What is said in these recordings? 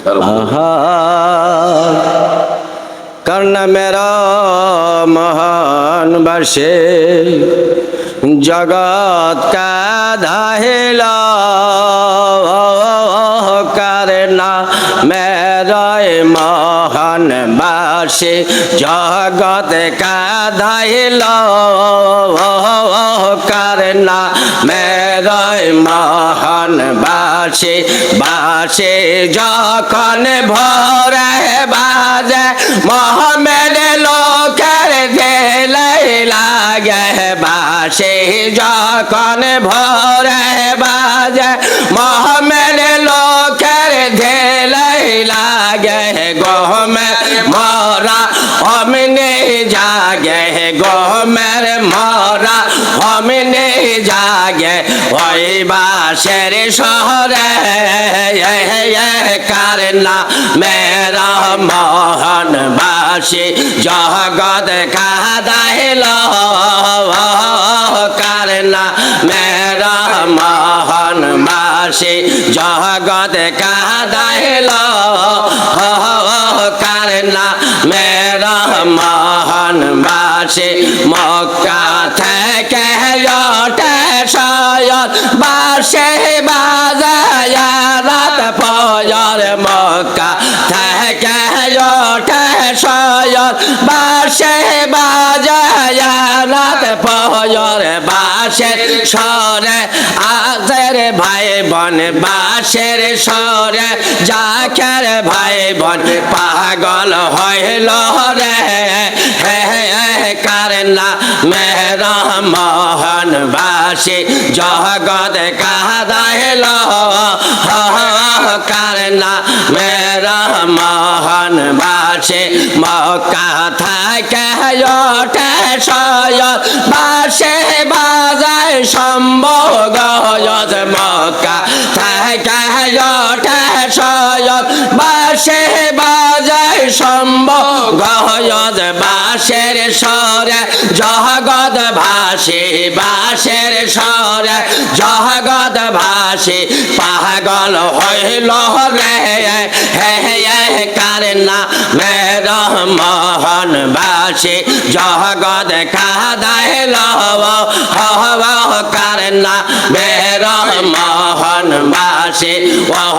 आहा कर्ण मेरा महान बर्षे जगत का धाहिला करना मेरा महान बर्षे जगत का धाहिला करना मेरा महान बर्षे बासे जखन भोरे बाजे मोहम्मद लोकर दिले लागे बासे जखन भोरे बाजे मोहम्मद लोकर दिले लागे गोमेर मोरा हमने जागे गोमेर मोरा हमने जागे वही बासेर शहरे करना मेरा मोहन बासी जगत का दाहिला करना मेरा मोहन बासी जगत का दाहिला करना मेरा मोहन बासी मक्का থেকে शायद बासे बाजाया रात फजर मक्का থেকে शायद बासे बाजाया रात फजर बासेर सरे आजेर भाई बन बासेर सरे जाकेर भाई बन पागल हईल रे करना मेरा मोहन बासी जगत का दाहिला करना मेरा मोहन बासी मक्का থেকে शायद बासे बाजाय সম্ভব গয়ত মক্কা থেকে शायद बासे बाजाय সম্ভব গয়ত বাসের সরে জগৎ ভাসে বাসের সরে জগৎ ভাসে পাগল হইল রে करना मेरा मोहन बासी जगत का दाहिला करना मेरा मोहन बासी वह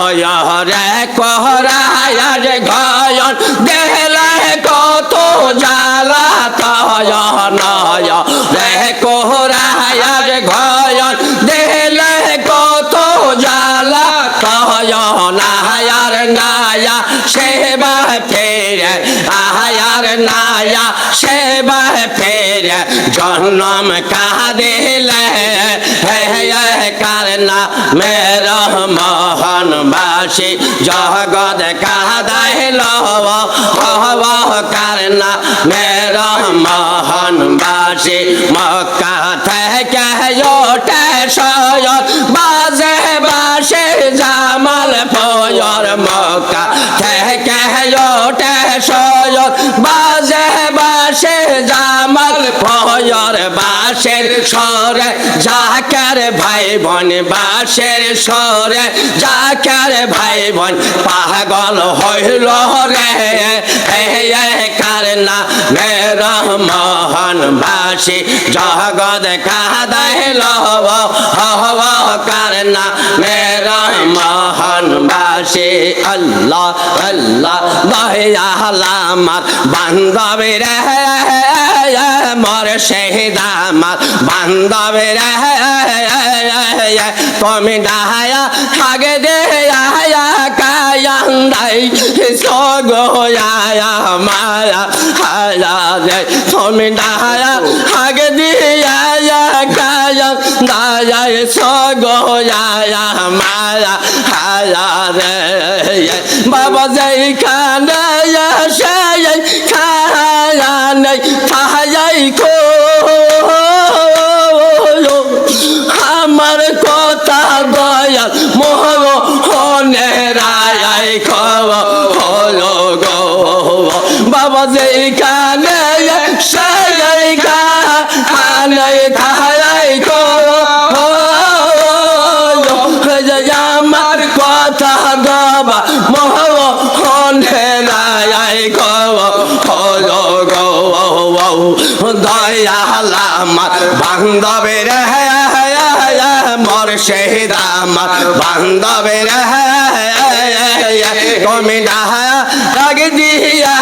रे कोहराया गयन देहला कत जाला तय नय रे कोहराया गयन देहला कत जाला तय नायार नाया सेवा फेरे आयार नाया सेवा फेरे जन्म का दिले करना मेरा मोहन बासी जगत का दाहिला करना मेरा मोहन बासी मक्का থেকে शायद बाजे बासे जामाल फजर मक्का থেকে शायद बाजे बासे जामाल फजर बासेर सरे जाकेर भाई बन बासेर सरे जाकेर भाई बन पागल हईल रे करना मेरा मोहन बासी जगत का दाहिला करना मेरा मोहन बासी अल्लाह अल्लाह दयालामत बांधवे रे मोर शहीदामत बांधवे रे तुम डाया आगे दे आया कायंदाई सोगोया माया आया दे तुम डाया आगे दिया कायंदाया सोगोया माया आया रे बाबा जय खाना या शाय खाया नहीं खाया को আমার কথা দয়া মোহর হনে রায় খব হলো গো বাবা যেখানে সেই খানে খাই গো আমার কথা গবা মোহর বান্ধবের মুর্শিদ আমার বান্ধবের তুমি ডাক দিয়া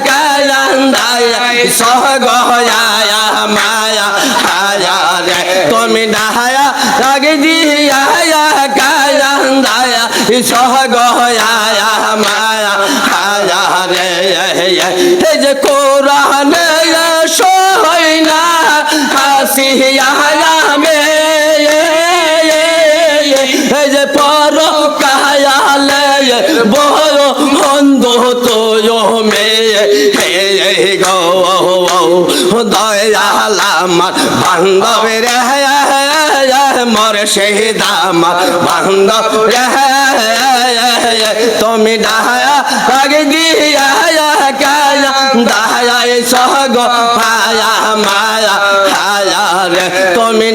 কান্দায়া সহগয়া মায়া হায়া রে তুমি ডাক দিয়া কান্দায়া সহগয়া মায়া হায়া রে এই যে কোরআনে সইনা হাসিয়া মে এই যে পর কায়ালে বড় অন্ধ তো মে গো দয়াল আমার বান্ধবের মুর্শিদ আমার বান্ধব তুমি ডাক দিয়া কায়া সহগ হায়া মায়া হায়া রে তুমি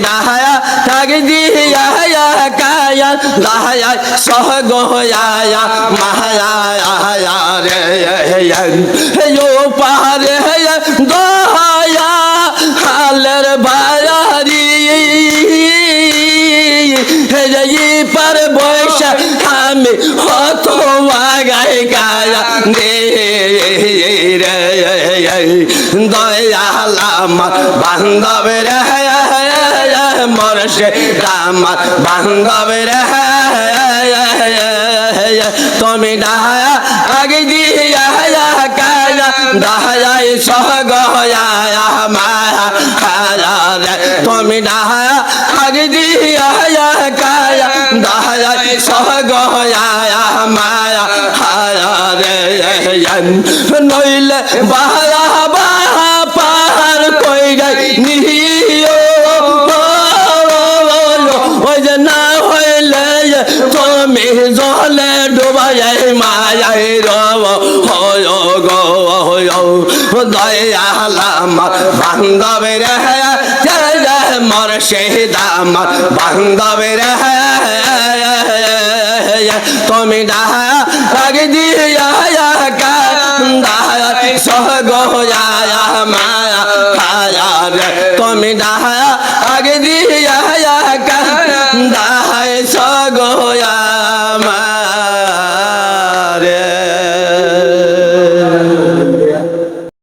ডাক দিয়া কায়া দায়া সহগ হায়া মায়া হায়া রে ও পারে দয়া হালের বায়ারি पर বৈশা আমি হত গায় গায়া দে রে দয়াল আমার বান্ধবের মুর্শিদ আমার বান্ধবের তুমি ডাক দিয়া কায়া দাহাই সহগয়া মায়া হায়া রে তুমি ডাক দিয়া কায়া দাহাই সহগয়া মায়া হায়া রে নইলে বায়া বাহা পার কই যাই নিও ওই যে না হইলে তুমি জলে ডুবাই মায়াই রব হয় গো দয়াল আমার বান্ধবের মুর্শিদ আমার বান্ধবের তুমি ডাক দিয়া কান্দায়া সহগয়া মায়া হায়া রে তুমি ডাক